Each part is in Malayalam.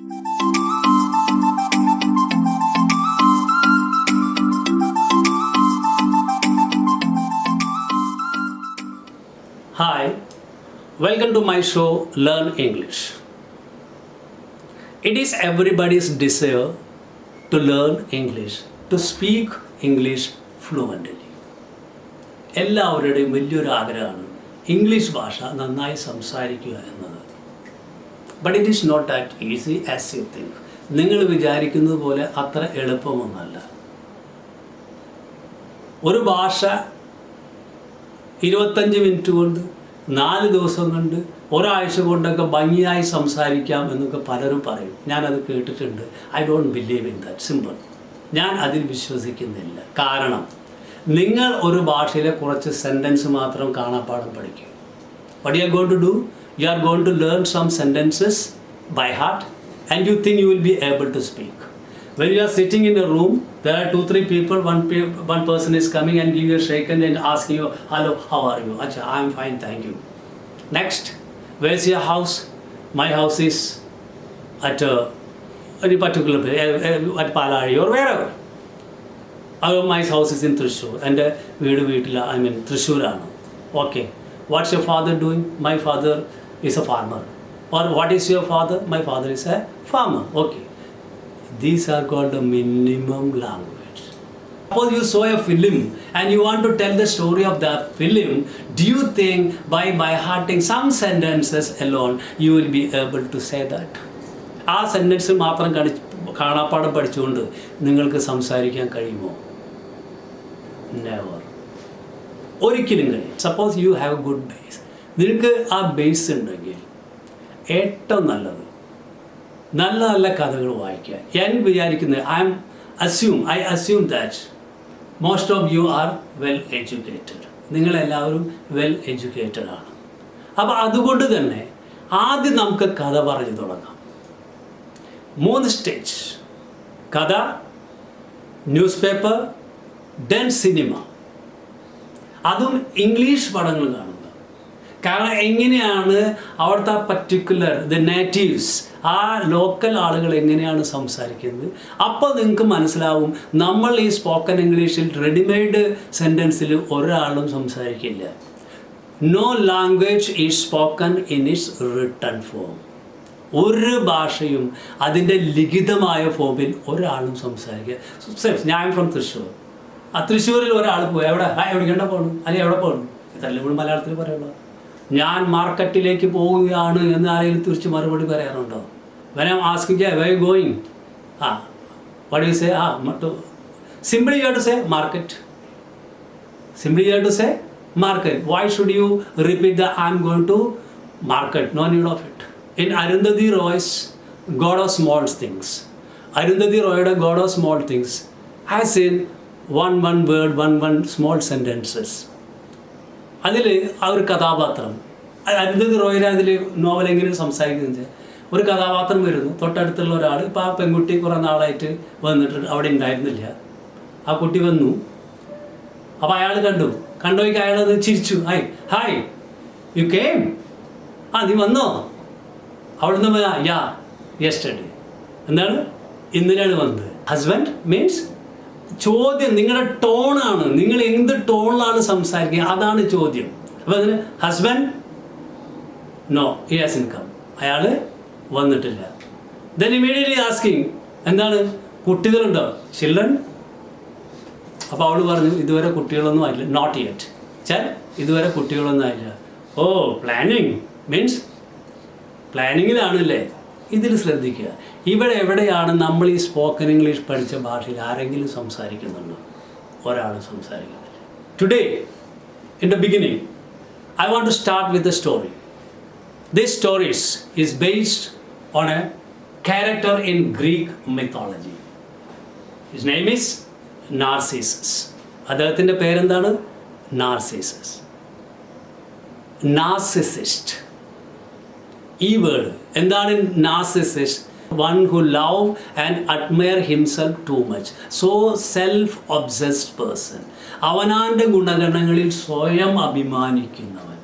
Hi, welcome to my show Learn English. It is everybody's desire to learn English, to speak English fluently. എല്ലാവരുടെയും വലിയൊരു ആഗ്രഹമാണ് ഇംഗ്ലീഷ് ഭാഷ നന്നായി സംസാരിക്കുക എന്നത്. But it is not that easy as you think. നിങ്ങൾ വിചാരിക്കുന്നത് പോലെ അത്ര എളുപ്പമൊന്നല്ല. ഒരു ഭാഷ 25 മിനിറ്റ് കൊണ്ട്, 4 ദിവസം കൊണ്ട്, ഒരാഴ്ച കൊണ്ടൊക്കെ ഭംഗിയായി സംസാരിക്കാം എന്നൊക്കെ പലരും പറയും. ഞാനത് കേട്ടിട്ടുണ്ട്. I don't believe in that. Simple. ഞാൻ അതിൽ വിശ്വസിക്കുന്നില്ല. കാരണം നിങ്ങൾ ഒരു ഭാഷയിലെ കുറച്ച് സെൻറ്റൻസ് മാത്രം കാണാപ്പാഠം പഠിക്കും. What you are going to do? You are going to learn some sentences by heart and you think you will be able to speak. When you are sitting in a room, there are 2-3 people, one person is coming and give you a shake and asking you, hello, how are you? Acha, I am fine, thank you. Next, where's your house? My house is at a particular place, at Palari or wherever. My house is in Thrissur and I mean Thrissur. Okay, what's your father doing? My father is a farmer. Or what is your father? My father is a farmer. Okay. These are called the minimum language. Suppose you saw a film and you want to tell the story of that film, do you think by hearting some sentences alone you will be able to say that? ആ സെൻറ്റൻസ് മാത്രം കാണാപ്പാഠം പഠിച്ചുകൊണ്ട് നിങ്ങൾക്ക് സംസാരിക്കാൻ കഴിയുമോ? നെവർ. ഒരിക്കലും കഴിയും. Suppose you have good base. നിങ്ങൾക്ക് ആ ബേസ് ഉണ്ടെങ്കിൽ ഏറ്റവും നല്ലത് നല്ല നല്ല കഥകൾ വായിക്കുക. ഞാൻ വിചാരിക്കുന്നത് I assume that most of you are well educated. നിങ്ങളെല്ലാവരും വെൽ എഡ്യൂക്കേറ്റഡ് ആണ്. അപ്പോൾ അതുകൊണ്ട് തന്നെ ആദ്യം നമുക്ക് കഥ പറഞ്ഞു തുടങ്ങാം. 3 സ്റ്റേജ്: കഥ, ന്യൂസ് പേപ്പർ, ദെൻ സിനിമ. അതും ഇംഗ്ലീഷ് പടങ്ങൾ കാണുക. കാരണം എങ്ങനെയാണ് അവിടുത്തെ പർട്ടിക്കുലർ നേറ്റീവ്സ്, ആ ലോക്കൽ ആളുകൾ എങ്ങനെയാണ് സംസാരിക്കുന്നത്. അപ്പോൾ നിങ്ങൾക്ക് മനസ്സിലാവും നമ്മൾ ഈ സ്പോക്കൺ ഇംഗ്ലീഷിൽ റെഡിമെയ്ഡ് സെൻറ്റൻസിൽ ഒരാളും സംസാരിക്കില്ല. No language is spoken in its written form. ഒരു ഭാഷയും അതിൻ്റെ ലിഖിതമായ ഫോമിൽ ഒരാളും സംസാരിക്കുക. ഞാൻ ഫ്രം തൃശ്ശൂർ. ആ തൃശ്ശൂരിൽ ഒരാൾ പോയി എവിടേക്കണ്ട പോകണം, അല്ലെങ്കിൽ എവിടെ പോകണം, ഇതല്ലേ ഇവിടെ മലയാളത്തിൽ പറയുള്ളൂ. ഞാൻ മാർക്കറ്റിലേക്ക് പോവുകയാണ് എന്ന് ആരെങ്കിലും തിരിച്ച് മറുപടി പറയാറുണ്ടോ? when I'm asking you where are you going, what do you say? Simply you have to say market. Simply you have to say market. Why should you repeat the I'm going to market? No need of it. In Arundhati Roy's God of Small Things, Arundhati Roy's God of Small Things has in one word, one small sentences. അതിൽ ആ ഒരു കഥാപാത്രം, അരുന്ധതി റോയിനെ അതിൽ നോവൽ എങ്ങനെയാണ് സംസാരിക്കുന്നത്? ഒരു കഥാപാത്രം വരുന്നു, തൊട്ടടുത്തുള്ള ഒരാൾ. ഇപ്പോൾ ആ പെൺകുട്ടി കുറേ നാളായിട്ട് വന്നിട്ട് അവിടെ ഉണ്ടായിരുന്നില്ല. ആ കുട്ടി വന്നു. അപ്പോൾ അയാൾ കണ്ടുപോയി അയാളത് ചിരിച്ചു. ഹായ് യു കെയിം, നീ വന്നോ? അവിടുന്ന് യെസ്റ്റർഡേ. എന്താണ്? ഇന്നലെയാണ് വന്നത്. ഹസ്ബൻഡ് മീൻസ് ചോദ്യം നിങ്ങളുടെ ടോണാണ്. നിങ്ങൾ എന്ത് ടോണിലാണ് സംസാരിക്കുക, അതാണ് ചോദ്യം. അപ്പോൾ അതിന് husband no he has income, അയാൾ വന്നിട്ടില്ല. ദെൻ ഇമ്മീഡിയറ്റ്ലി ആസ്കിങ് എന്താണ്, കുട്ടികളുണ്ടോ? ചിൽഡ്രൻ. അപ്പോൾ അവൾ പറഞ്ഞു ഇതുവരെ കുട്ടികളൊന്നും ആയില്ല. Not yet. ഇതുവരെ കുട്ടികളൊന്നും ആയില്ല. ഓ പ്ലാനിങ് മീൻസ് പ്ലാനിങ്ങിലാണല്ലേ. ഇതിൽ ശ്രദ്ധിക്കുക. ഇവിടെ എവിടെയാണ് നമ്മൾ ഈ സ്പോക്കൺ ഇംഗ്ലീഷ് പഠിച്ച ഭാഷയിൽ ആരെങ്കിലും സംസാരിക്കുന്നുണ്ടോ? ഒരാളും സംസാരിക്കുന്നില്ല. Today in the beginning I want to start with a story. This stories is based on a character in Greek mythology. His name is Narcissus. അദ്ദേഹത്തിൻ്റെ പേരെന്താണ്? നാർസിസസ്. നാർസിസിസ്റ്റ്. ഈ വേർഡ് എന്താണ്? Narcissist, one who love and admire himself too much. So self obsessed person. അവനാൻ്റെ ഗുണഗണങ്ങളിൽ സ്വയം അഭിമാനിക്കുന്നവൻ.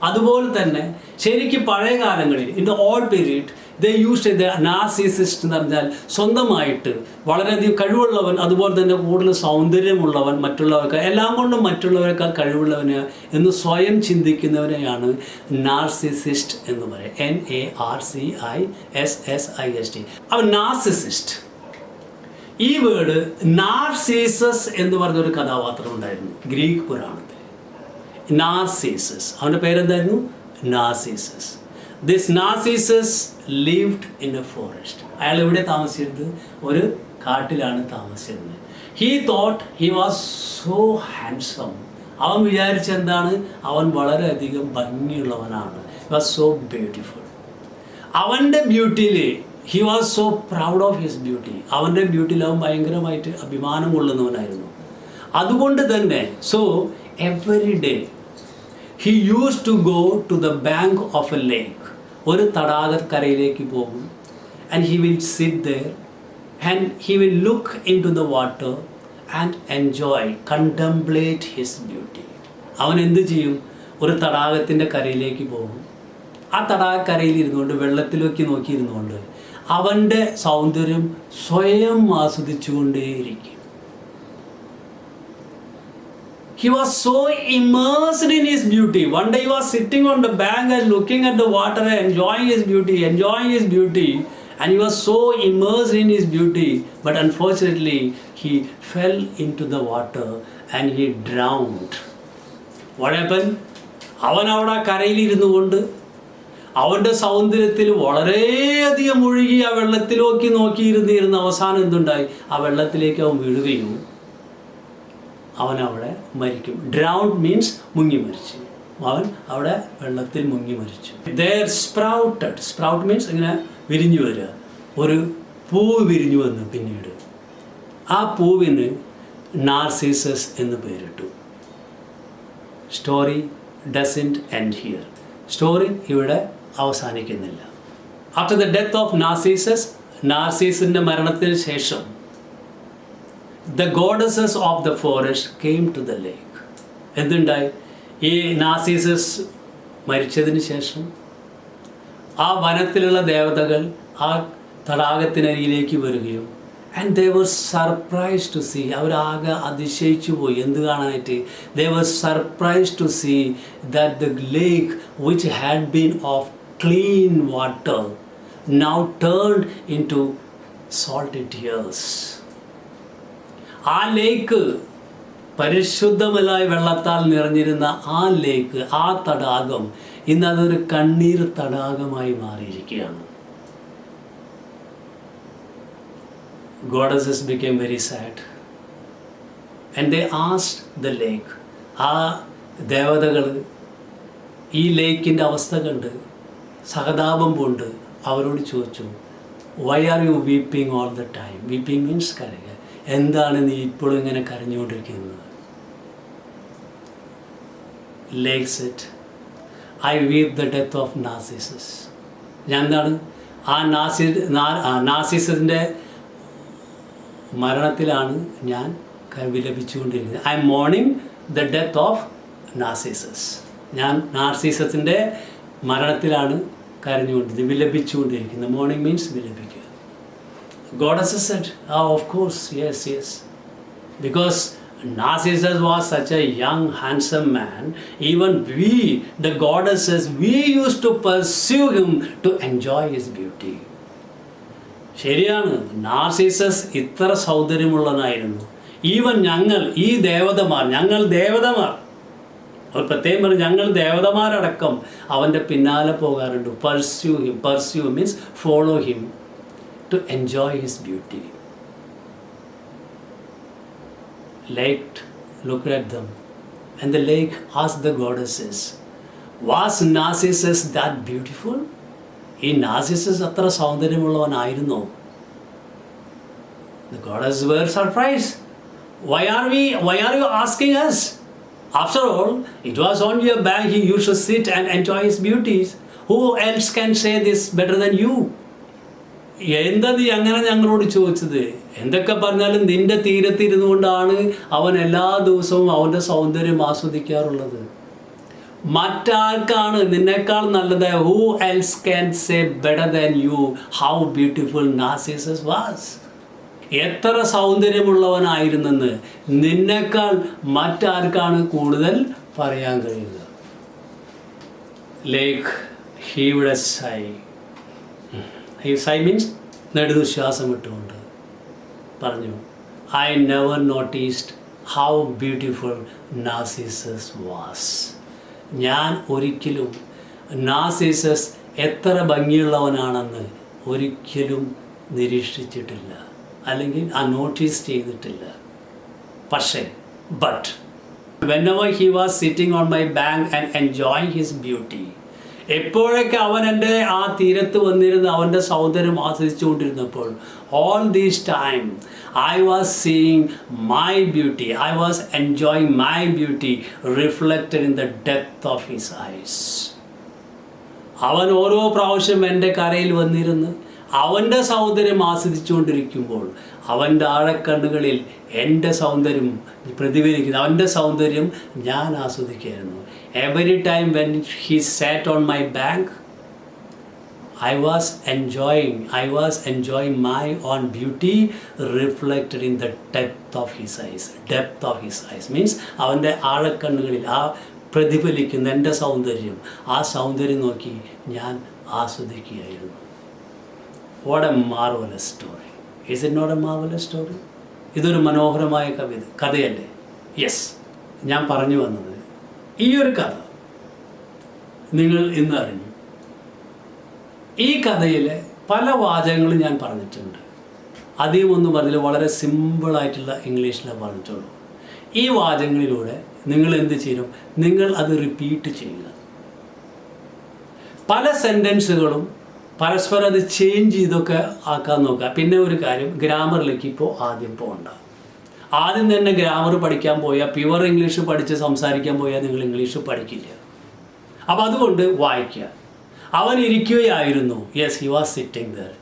അതുപോലെ തന്നെ ശരിക്കും പഴയ കാലങ്ങളിൽ in the old period they used the narcissist എന്ന് പറഞ്ഞാൽ സ്വന്തമായിട്ട് വളരെയധികം കഴിവുള്ളവൻ, അതുപോലെ തന്നെ കൂടുതൽ സൗന്ദര്യമുള്ളവൻ, മറ്റുള്ളവർക്ക് എല്ലാം കൊണ്ടും മറ്റുള്ളവരെക്കാൾ കഴിവുള്ളവന് എന്ന് സ്വയം ചിന്തിക്കുന്നവരെയാണ് നാർസിസിസ്റ്റ് എന്ന് പറയുക. NARCISSIST. അവൻ നാർസിസിസ്റ്റ്. ഈ വേർഡ് നാർസിസസ് എന്ന് പറഞ്ഞൊരു കഥാപാത്രം ഉണ്ടായിരുന്നു ഗ്രീക്ക് പുരാണത്തിൽ. നാർസിസസ്, അവൻ്റെ പേരെന്തായിരുന്നു? Narcissus. This Narcissus lived in a forest. അയാൾ എവിടെ താമസിച്ചിരുന്നത്? ഒരു കാട്ടിലാണ് താമസിച്ചിരുന്നത്. He thought he was so handsome. അവൻ വിചാരിച്ചെന്താണ്? അവൻ വളരെയധികം ഭംഗിയുള്ളവനാണ്. He was so beautiful. അവൻ്റെ ബ്യൂട്ടിയിൽ he was so proud of his beauty. അവൻ്റെ ബ്യൂട്ടിയിൽ അവൻ ഭയങ്കരമായിട്ട് അഭിമാനം കൊള്ളുന്നവനായിരുന്നു. അതുകൊണ്ട് തന്നെ so every day he use to go to the bank of a lake. ഒരു തടാകക്കരയിലേക്ക് പോകും. And he will sit there and he will look into the water and enjoy, contemplate his beauty. അവൻ എന്ത് ചെയ്യും? ഒരു തടാകത്തിൻ്റെ കരയിലേക്ക് പോകും. ആ തടാകക്കരയിൽ ഇരുന്നുകൊണ്ട്, വെള്ളത്തിലേക്ക് നോക്കിയിരുന്നുകൊണ്ട് അവൻ്റെ സൗന്ദര്യം സ്വയം ആസ്വദിച്ചുകൊണ്ടേയിരിക്കും. He was so immersed in his beauty. One day he was sitting on the bank and looking at the water and enjoying his beauty. And he was so immersed in his beauty. But unfortunately, he fell into the water and he drowned. What happened? അവൻ അവിടെ കരയിലിരുന്നു കൊണ്ട് അവൻ്റെ സൗന്ദര്യത്തിൽ വളരെയധികം മുഴുകി ആ വെള്ളത്തിലേക്ക് നോക്കിയിരുന്നിരുന്ന അവസാനം എന്തുണ്ടായി? ആ വെള്ളത്തിലേക്ക് അവൻ വീഴുകയും അവൻ അവിടെ മരിക്കും. ഡ്രൗണ്ട് മീൻസ് മുങ്ങി മരിച്ചു. അവൻ അവിടെ വെള്ളത്തിൽ മുങ്ങി മരിച്ചു. There sprouted. Sprout means ഇങ്ങനെ വിരിഞ്ഞു വരിക. ഒരു പൂവ് വിരിഞ്ഞു വന്നു. പിന്നീട് ആ പൂവിന് നാർസിസസ് എന്ന് പേരിട്ടു. Story doesn't end here. Story ഇവിടെ അവസാനിക്കുന്നില്ല. ആഫ്റ്റർ ദ ഡെത്ത് ഓഫ് നാർസിസസിൻ്റെ മരണത്തിന് ശേഷം the goddesses of the forest came to the lake. എന്തുണ്ടായി? ഈ നാർസിസസ് മരിച്ചതിന് ശേഷം ആ വനത്തിലുള്ള ദേവതകൾ ആ തടാകത്തിനരികിലേക്ക് വരികയും and they were surprised to see, അവരാകെ അതിശയിച്ചു പോയി. എന്ത് കാണാനായിട്ട്? they were surprised to see that the lake which had been of clean water now turned into salty tears. ആ ലേക്ക്, പരിശുദ്ധമായ വെള്ളത്താൽ നിറഞ്ഞിരുന്ന ആ ലേക്ക്, ആ തടാകം ഇന്ന് അതൊരു കണ്ണീർ തടാകമായി മാറിയിരിക്കുകയാണ്. Goddesses became very sad and they asked the lake. ആ ദേവതകൾ ഈ ലേക്കിൻ്റെ അവസ്ഥ കണ്ട് സഹതാപം കൊണ്ട് അവരോട് ചോദിച്ചു, why are you weeping all the time? Weeping means കരയുക. എന്താണ് നീ ഇപ്പോഴും ഇങ്ങനെ കരഞ്ഞുകൊണ്ടിരിക്കുന്നത്? Lake said, I weep the death of Narcissus. ഞാൻ എന്താണ്? ആ നാർസിസസിൻ്റെ മരണത്തിലാണ് ഞാൻ വിലപിച്ചുകൊണ്ടിരിക്കുന്നത്. I am mourning the death of Narcissus. ഞാൻ നാർസിസസിൻ്റെ മരണത്തിലാണ് കരഞ്ഞുകൊണ്ടിരിക്കുന്നത്, വിലപിച്ചുകൊണ്ടിരിക്കുന്നത്. മോർണിംഗ് മീൻസ് വിലപിക്കുക. Goddesses said, oh, of course, yes. Because Narcissus was such a young, handsome man, even we, the goddesses, we used to pursue him to enjoy his beauty. ശരിയാണ്, നാർസിസസ് ഇത്ര സൗന്ദര്യമുള്ളതായിരുന്നു. ഈവൻ ഞങ്ങൾ ദേവതമാർ അവർ പ്രത്യേകം പറഞ്ഞു, ഞങ്ങൾ ദേവതമാരടക്കം അവൻ്റെ പിന്നാലെ പോകാറുണ്ട്. pursue means follow him to enjoy his beauty. Lake looked at them and the lake asked the goddesses, was Narcissus that beautiful? ഈ നാർസിസസ് അത്ര സൗന്ദര്യമുള്ളവനായിരുന്നോ? The goddesses were surprised. Why are you asking us? After all, it was on your bank he used to sit and enjoy his beauties. Who else can say this better than you? എന്താ നീ അങ്ങനെ ഞങ്ങളോട് ചോദിച്ചത്? എന്തൊക്കെ പറഞ്ഞാലും നിന്റെ തീരത്തിരുന്നു കൊണ്ടാണ് അവൻ എല്ലാ ദിവസവും അവൻ്റെ സൗന്ദര്യം ആസ്വദിക്കാറുള്ളത്. മറ്റാർക്കാണ് നിന്നേക്കാൾ നല്ലത്? Who else can say better than you how beautiful Narcissus was? എത്ര സൗന്ദര്യമുള്ളവനായിരുന്നെന്ന് നിന്നേക്കാൾ മറ്റാർക്കാണ് കൂടുതൽ പറയാൻ കഴിയുക? Like he heaved a sigh. Sigh means നെടുശ്വാസം ഇട്ടുകൊണ്ട് പറഞ്ഞു, I never noticed how beautiful Narcissus was. ഞാൻ ഒരിക്കലും നാർസിസസ് എത്ര ഭംഗിയുള്ളവനാണെന്ന് ഒരിക്കലും നിരീക്ഷിച്ചിട്ടില്ല, അല്ലെങ്കിൽ നോട്ടീസ് ചെയ്തിട്ടില്ല. പക്ഷേ but whenever he was sitting on my bank and enjoying his beauty, എപ്പോഴൊക്കെ അവൻ എൻ്റെ ആ തീരത്ത് വന്നിരുന്ന് അവൻ്റെ സൗന്ദര്യം ആസ്വദിച്ചുകൊണ്ടിരുന്നപ്പോൾ, all this time I was seeing my beauty, I was enjoying my beauty reflected in the depth of his eyes. അവൻ ഓരോ പ്രാവശ്യം എൻ്റെ കരയിൽ വന്നിരുന്ന് അവൻ്റെ സൗന്ദര്യം ആസ്വദിച്ചുകൊണ്ടിരിക്കുമ്പോൾ അവൻ്റെ ആഴക്കണ്ണുകളിൽ എൻ്റെ സൗന്ദര്യം പ്രതിഫലിക്കുന്നു. അവൻ്റെ സൗന്ദര്യം ഞാൻ ആസ്വദിക്കുകയായിരുന്നു. Every time when he sat on my bank, I was enjoying my own beauty reflected in the depth of his eyes. Depth of his eyes means അവൻ്റെ ആഴക്കണ്ണുകളിൽ ആ പ്രതിഫലിക്കുന്ന എൻ്റെ സൗന്ദര്യം, ആ സൗന്ദര്യം നോക്കി ഞാൻ ആസ്വദിക്കുകയായിരുന്നു. What a marvelous story. Is it not a marvelous story? ഇതൊരു മനോഹരമായ കഥയല്ലേ? യെസ്. ഞാൻ പറഞ്ഞു വന്നത് ഈ ഒരു കഥ നിങ്ങൾ ഇന്ന് അറിഞ്ഞു. ഈ കഥയിലെ പല വാചകങ്ങളും ഞാൻ പറഞ്ഞിട്ടുണ്ട്. അധികമൊന്നും പറഞ്ഞില്ല, വളരെ സിമ്പിളായിട്ടുള്ള ഇംഗ്ലീഷിലാണ് പറഞ്ഞിട്ടുള്ളൂ. ഈ വാചകങ്ങളിലൂടെ നിങ്ങൾ എന്ത് ചെയ്യണം? നിങ്ങൾ അത് റിപ്പീറ്റ് ചെയ്യുക. പല സെൻറ്റൻസുകളും പരസ്പരം അത് ചേഞ്ച് ചെയ്തൊക്കെ ആക്കാൻ നോക്കുക. പിന്നെ ഒരു കാര്യം, ഗ്രാമറിലേക്ക് ഇപ്പോൾ ആദ്യം പോകണ്ട. ആദ്യം തന്നെ ഗ്രാമർ പഠിക്കാൻ പോയാൽ, പ്യുവർ ഇംഗ്ലീഷ് പഠിച്ച് സംസാരിക്കാൻ പോയാൽ നിങ്ങൾ ഇംഗ്ലീഷ് പഠിക്കില്ല. അപ്പോൾ അതുകൊണ്ട് വായിക്കുക. അവൻ ഇരിക്കുകയായിരുന്നു. Yes, he was sitting there.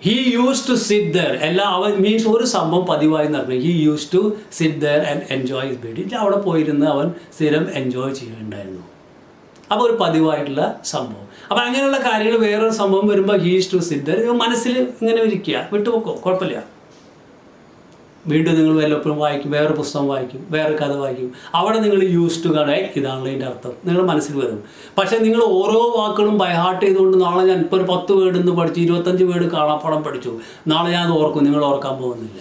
He use to sit there. അവൻ മീൻസ് ഒരു സംഭവം പതിവായി നടന്നു. He use to sit there and enjoy his beauty. അവിടെ പോയിരുന്ന് അവൻ സ്ഥിരം എൻജോയ് ചെയ്യുന്നുണ്ടായിരുന്നു. അപ്പോൾ ഒരു പതിവായിട്ടുള്ള സംഭവം. അപ്പോൾ അങ്ങനെയുള്ള കാര്യങ്ങൾ വേറൊരു സംഭവം വരുമ്പോൾ he use to sit there, മനസ്സിൽ ഇങ്ങനെ ഇരിക്കുക, വിട്ടുപോക്കോ, കുഴപ്പമില്ല. വീണ്ടും നിങ്ങൾ വല്ലപ്പോഴും വായിക്കും, വേറെ പുസ്തകം വായിക്കും, വേറെ കഥ വായിക്കും. അവിടെ നിങ്ങൾ യൂസ് ടു കാണാൻ ഇതാണല്ലോ ഇതിൻ്റെ അർത്ഥം നിങ്ങളുടെ മനസ്സിൽ വരും. പക്ഷേ നിങ്ങൾ ഓരോ വാക്കുകളും ബൈഹാർട്ട് ചെയ്തുകൊണ്ട് നാളെ ഞാൻ ഇപ്പോൾ ഒരു 10 വേർഡ് ഇന്ന് പഠിച്ചു, 25 വേർഡ് കാണാപ്പാടം പഠിച്ചു, നാളെ ഞാൻ അത് ഓർക്കും. നിങ്ങൾ ഓർക്കാൻ പോകുന്നില്ല,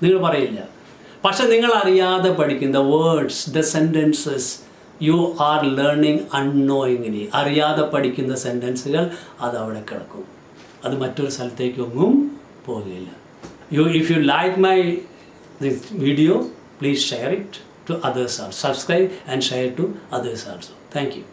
നിങ്ങൾ പറയില്ല. പക്ഷെ നിങ്ങൾ അറിയാതെ പഠിക്കുന്ന words, the sentences you are learning unknowingly. അറിയാതെ പഠിക്കുന്ന സെൻറ്റൻസുകൾ അതവിടെ കിടക്കും. അത് മറ്റൊരു സ്ഥലത്തേക്കൊന്നും പോകുകയില്ല. If you like this video, please share it to others also. Subscribe and share it to others also. Thank you.